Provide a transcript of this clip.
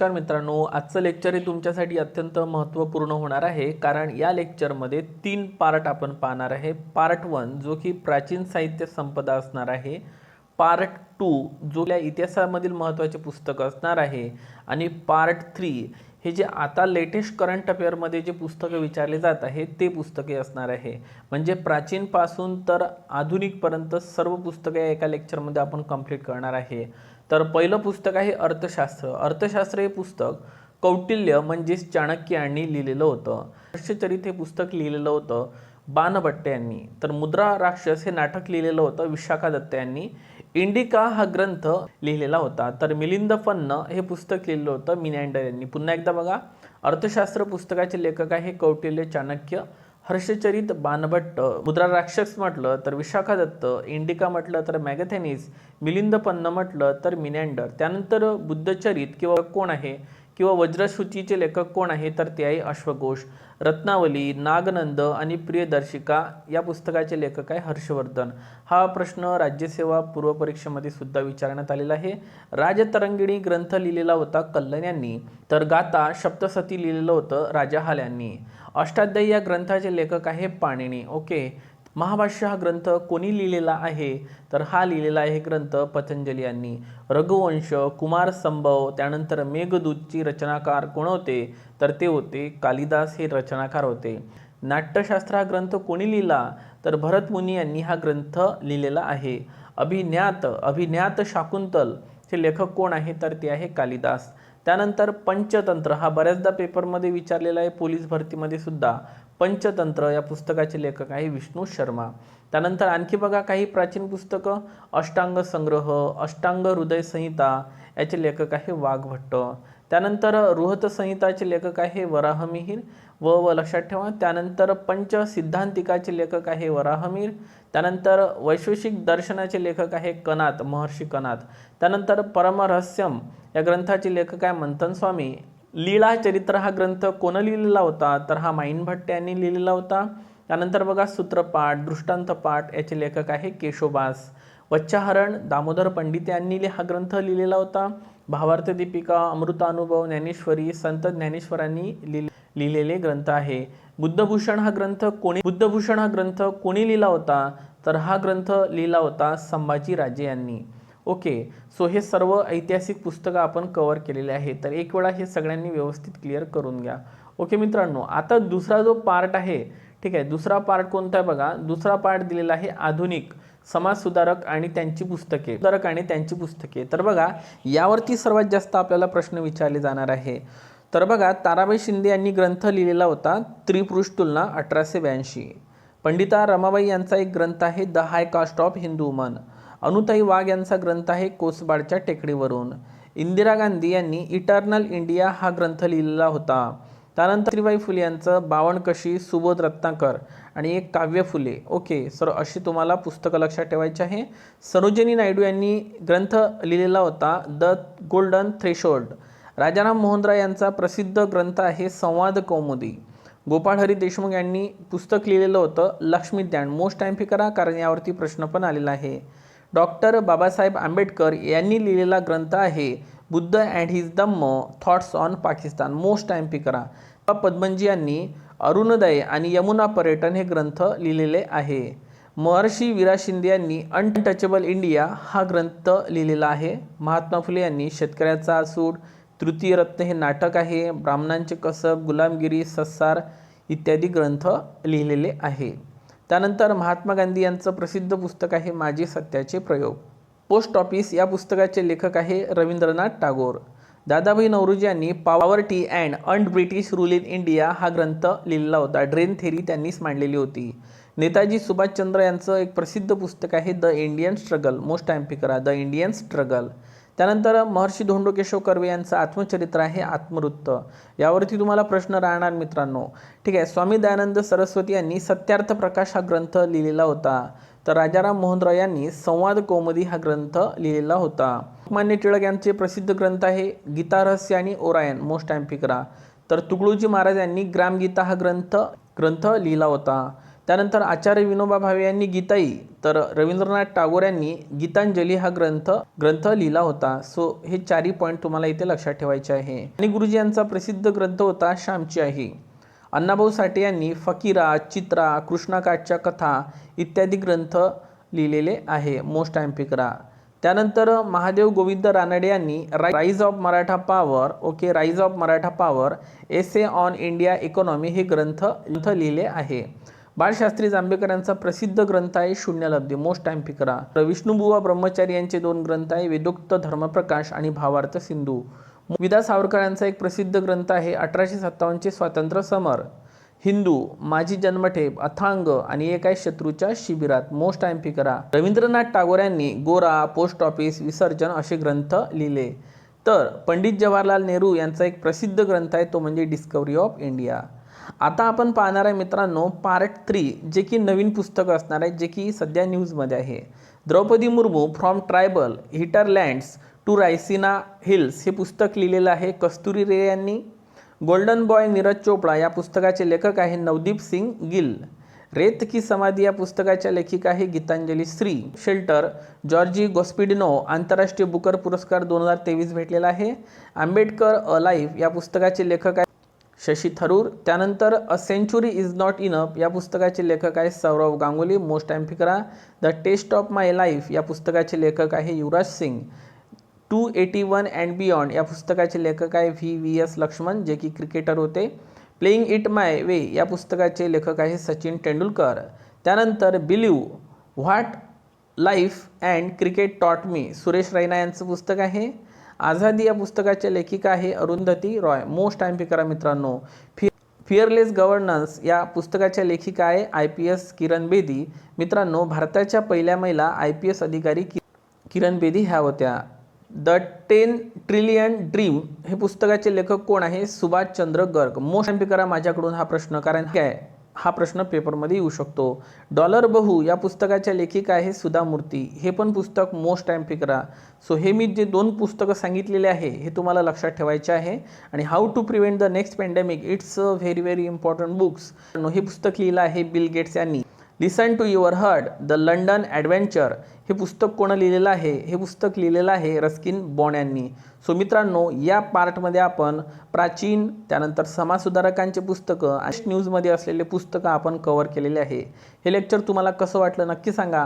नमस्कार मित्रांनो, आजचं लेक्चर हे तुमच्यासाठी अत्यंत महत्त्वपूर्ण होणार आहे, कारण या लेक्चरमध्ये 3 पार्ट आपण पाहणार आहे। पार्ट 1 जो की प्राचीन साहित्य संपदा असणार आहे, पार्ट 2 जो या इतिहासामधील महत्त्वाचे पुस्तक असणार आहे, आणि पार्ट 3 हे जे आता लेटेस्ट करंट अफेअरमध्ये जे पुस्तकं विचारले जात आहे ते पुस्तके असणार आहे। म्हणजे प्राचीन पासून तर आधुनिकपर्यंत सर्व पुस्तके एका लेक्चरमध्ये आपण कंप्लीट करणार आहे। तर पहिलं पुस्तक आहे अर्थशास्त्र। अर्थशास्त्र हे पुस्तक कौटिल्य म्हणजेच चाणक्य यांनी लिहिलेलं होतं। हर्षचरित हे पुस्तक लिहिलेलं होतं बाणभट्ट यांनी। तर मुद्रा राक्षस हे नाटक लिहिलेलं होतं विशाखा दत्त यांनी। इंडिका हा ग्रंथ लिहिलेला होता। तर मिलिंद फन्न हे पुस्तक लिहिलेलं होतं मिनँडर यांनी। पुन्हा एकदा बघा, अर्थशास्त्र पुस्तकाचे लेखक आहे कौटिल्य चाणक्य, हर्षचरित बाणभट्ट, मुद्रा राक्षस म्हटलं तर विशाखा दत्त, इंडिका म्हटलं तर मॅगथेनिस, मिलिंद पन्न म्हटलं तर मिनँडर। त्यानंतर बुद्धचरित किंवा कोण आहे किंवा वज्रसूचीचे लेखक कोण आहे तर ते आहे अश्वघोष। रत्नावली, नागनंद आणि प्रियदर्शिका या पुस्तकाचे लेखक आहे हर्षवर्धन। हा प्रश्न राज्यसेवा पूर्व परीक्षेमध्ये सुद्धा विचारण्यात आलेला आहे। राजतरंगिणी ग्रंथ लिहिलेला होता कल्लन यांनी। तर गाथा सप्तसती लिहिलेलं होतं राजा हाल यांनी। अष्टाध्यायी या ग्रंथाचे लेखक आहे पाणिनी। ओके, महाभाष्य हा ग्रंथ कोणी लिहिलेला आहे तर हा लिहिलेला आहे ग्रंथ पतंजली यांनी। रघुवंश, कुमार संभव, त्यानंतर मेघदूतची रचनाकार कोण होते तर ते होते कालिदास हे रचनाकार होते। नाट्यशास्त्र हा ग्रंथ कोणी लिहिला तर भरत मुनी यांनी हा ग्रंथ लिहिलेला आहे। अभिज्ञात शाकुंतल चे लेखक कोण आहे तर ते आहे कालिदास। त्यानंतर पंचतंत्र हा बऱ्याचदा पेपरमध्ये विचारलेला आहे, पोलीस भरतीमध्ये सुद्धा। पंचतंत्र या पुस्तकाचे लेखक आहे विष्णू शर्मा। त्यानंतर आणखी बघा काही प्राचीन पुस्तकं, अष्टांग संग्रह, अष्टांग हृदय संहिता याचे लेखक आहे वाघभट्ट। त्यानंतर रुहत संहिताचे लेखक आहे वराहमिहिर व लक्षात ठेवा। त्यानंतर पंच सिद्धांतिकाचे लेखक आहे वराहमिहिर। त्यानंतर वैशेषिक दर्शनाचे लेखक आहे कनाद, महर्षी कनाद। त्यानंतर परमरहस्यम या ग्रंथाचे लेखक आहे मंथन स्वामी। लीळा चरित्र हा ग्रंथ कोण लिहिलेला होता तर हा माईनभट्ट यांनी लिहिलेला होता। त्यानंतर बघा सूत्रपाठ, दृष्टांतपाठ याचे लेखक आहे केशोबास। वच्चाहरण दामोदर पंडित यांनी हा ग्रंथ लिहिलेला होता। भावार्थ दीपिका, अमृतानुभव, ज्ञानेश्वरी संत ज्ञानेश्वरांनी लिहिलेले ग्रंथ आहे। बुद्धभूषण हा ग्रंथ कोणी लिहिला होता तर हा ग्रंथ लिहिला होता संभाजी राजे यांनी। ओके, सो हे सर्व ऐतिहासिक पुस्तकं आपण कव्हर केलेले आहे। तर एक वेळा हे सगळ्यांनी व्यवस्थित क्लिअर करून घ्या। ओके मित्रांनो, आता दुसरा जो पार्ट आहे, ठीक आहे, दुसरा पार्ट कोणता आहे बघा। दुसरा पार्ट दिलेला आहे आधुनिक समाजसुधारक आणि त्यांची पुस्तके। तर बघा, यावरती सर्वात जास्त आपल्याला प्रश्न विचारले जाणार आहे। तर बघा, ताराबाई शिंदे यांनी ग्रंथ लिहिलेला होता त्रिपुरुष तुलना 1882। पंडिता रमाबाई यांचा एक ग्रंथ आहे the high caste of Hindu woman. Anutai Wagh यांचा ग्रंथ आहे कोसबाडच्या टेकडीवरून। इंदिरा गांधी यांनी इटर्नल इंडिया हा ग्रंथ लिहिलेला होता। त्यानंतर सावित्रीबाई फुले यांचं बावनकशी, सुबोध रत्नाकर आणि एक काव्य फुले। ओके सर, अशी तुम्हाला पुस्तकं लक्षात ठेवायची आहे। सरोजिनी नायडू यांनी ग्रंथ लिहिलेला होता the golden threshold. Rajaram Mohan Roy यांचा प्रसिद्ध ग्रंथ आहे संवाद कौमुदी। गोपाळ हरी देशमुख यांनी पुस्तक लिहिलेलं होतं लक्ष्मीज्ञान। मोस्ट टाइम करा, कारण यावरती प्रश्न पण आलेला आहे। डॉक्टर बाबासाहेब आंबेडकर यांनी लिहिलेला ग्रंथ आहे Buddha and his Dhamma thoughts on Pakistan. Most time करा। पद्मनजी यांनी अरुणोदय आणि यमुना पर्यटन हे ग्रंथ लिहिलेले आहे। महर्षी वीरा शिंदे यांनी अनटचेबल इंडिया हा ग्रंथ लिहिलेला आहे। महात्मा फुले यांनी शेतकऱ्याचा सूड, तृतीय रत्न हे नाटक आहे। ब्राह्मणांचे कसब, गुलामगिरी, सत्सार इत्यादी ग्रंथ लिहिलेले आहे। त्यानंतर महात्मा गांधी यांचं प्रसिद्ध पुस्तक आहे माझे सत्याचे प्रयोग। पोस्ट ऑफिस या पुस्तकाचे लेखक आहे रवींद्रनाथ टागोर। दादाभाई नौरोजी यांनी poverty and earned British rule in India हा ग्रंथ लिहिलेला होता। ड्रेन थेरी त्यांनीच मांडलेली होती। नेताजी सुभाषचंद्र यांचं एक प्रसिद्ध पुस्तक आहे the Indian struggle. Most time करा, द इंडियन स्ट्रगल। त्यानंतर महर्षी धोंडो केशव कर्वे यांचं आत्मचरित्र आहे आत्मवृत्त। यावरती तुम्हाला प्रश्न राहणार मित्रांनो, ठीक आहे। स्वामी दयानंद सरस्वती यांनी सत्यार्थ प्रकाश हा ग्रंथ लिहिलेला होता। तर राजाराम मोहन राय यांनी संवाद कौमुदी हा ग्रंथ लिहिलेला होता। लोकमान्य टिळक यांचे प्रसिद्ध ग्रंथ आहे गीता रहस्य आणि ओरायन। मोस्ट टाइम करा। तर तुकडोजी महाराज यांनी ग्रामगीता हा ग्रंथ लिहिला होता। त्यानंतर आचार्य विनोबा भावे यांनी गीताई, तर रवींद्रनाथ टागोर यांनी गीतांजली हा ग्रंथ लिहिला होता. सो हे चारही पॉईंट तुम्हाला इथे लक्षात ठेवायचे आहे. आणि गुरुजी यांचा प्रसिद्ध ग्रंथ होता श्यामची आई. अण्णाभाऊ साठे यांनी फकीरा, चित्रा, कृष्णाकाठच्या कथा इत्यादी ग्रंथ लिहिलेले आहे. मोस्ट टाइम पिकरा. त्यानंतर महादेव गोविंद रानडे यांनी rise of Maratha power, rise of Maratha power, essay on India economy हे ग्रंथ लिहिले आहे. बाळशास्त्री जांभेकर यांचा प्रसिद्ध ग्रंथ आहे शून्यलब्धी. मोस्ट टाइम पिकरा. विष्णुबुवा ब्रह्मचारी यांचे 2 ग्रंथ आहे वेदोक्त धर्मप्रकाश आणि भावार्थ सिंधू. विदा सावरकर यांचा एक प्रसिद्ध ग्रंथ आहे 1857 स्वातंत्र्य समर, हिंदू, माझी जन्मठेप, अथांग आणि एक आहे शत्रूच्या शिबिरात. मोस्ट टाइम पिकरा. रवींद्रनाथ टागोर यांनी गोरा, पोस्ट ऑफिस, विसर्जन असे ग्रंथ लिहिले. तर पंडित जवाहरलाल नेहरू यांचा एक प्रसिद्ध ग्रंथ आहे तो म्हणजे डिस्कवरी ऑफ इंडिया. आता आपण पाहणार आहे मित्रांनो पार्ट 3, जे की नवीन पुस्तक असणार आहे, जे की सध्या न्यूजमध्ये आहे. Droupadi Murmu from tribal hinterlands to Raisina hills हे पुस्तक लिहिलेलं आहे कस्तुरी रे यांनी. गोल्डन बॉय नीरज चोपडा या पुस्तकाचे लेखक आहे नवदीप सिंग गिल. रेत की समाधी या पुस्तकाच्या लेखिका आहे गीतांजली श्री. शेल्टर जॉर्जी गोस्पिडिनो आंतरराष्ट्रीय बुकर पुरस्कार 2023 भेटलेला आहे. आंबेडकर अ लाईफ या पुस्तकाचे लेखक आहे शशी थरूर. त्यानंतर a century is not enough या पुस्तकाचे लेखक आहे सौरव गांगुली. मोस्ट टाइम पिकरा. The test of my life या पुस्तकाचे लेखक आहे युवराज सिंग. 281 अँड बियॉन्ड या पुस्तकाचे लेखक आहे VVS लक्ष्मण, जे की क्रिकेटर होते. प्लेइंग इट माय वे या पुस्तकाचे लेखक आहे सचिन तेंडुलकर. त्यानंतर believe what life and cricket taught me Suresh Raina यांचं पुस्तक आहे. आझादी या पुस्तकाचे लेखिका आहे अरुंधती रॉय. मोस्ट टाइम पिकरा मित्रांनो. फिअरलेस गव्हर्नन्स या पुस्तकाच्या लेखिका आहे IPS किरण बेदी. मित्रांनो, भारताच्या पहिल्या महिला IPS अधिकारी किरण बेदी ह्या होत्या. द 10 ट्रिलियन ड्रीम हे पुस्तकाचे लेखक कोण आहे सुभाषचंद्र गर्ग. मोस्ट टाइम पिकरा माझ्याकडून हा प्रश्न, कारण काय हा प्रश्न पेपरमध्ये येऊ शकतो. डॉलर बहू या पुस्तकाच्या लेखिका आहे सुधा मूर्ती. हे पण पुस्तक मोस्ट टाइम पिकरा. सो हे मी जे 2 पुस्तकं सांगितलेले आहे हे तुम्हाला लक्षात ठेवायचे आहे. आणि how to prevent the next pandemic it's a very very important books हे पुस्तक लिहिलं आहे बिल गेट्स यांनी. Listen to your heart the London adventure हे पुस्तक कोण लिहिलेलं आहे हे पुस्तक लिहिलेलं आहे रस्किन बॉन्ड यांनी. सो मित्रांनो, या पार्टमध्ये आपण प्राचीन, त्यानंतर समाजसुधारकांचे पुस्तकं आणि न्यूजमध्ये असलेले पुस्तकं आपण कव्हर केलेले आहे. हे लेक्चर तुम्हाला कसं वाटलं नक्की सांगा.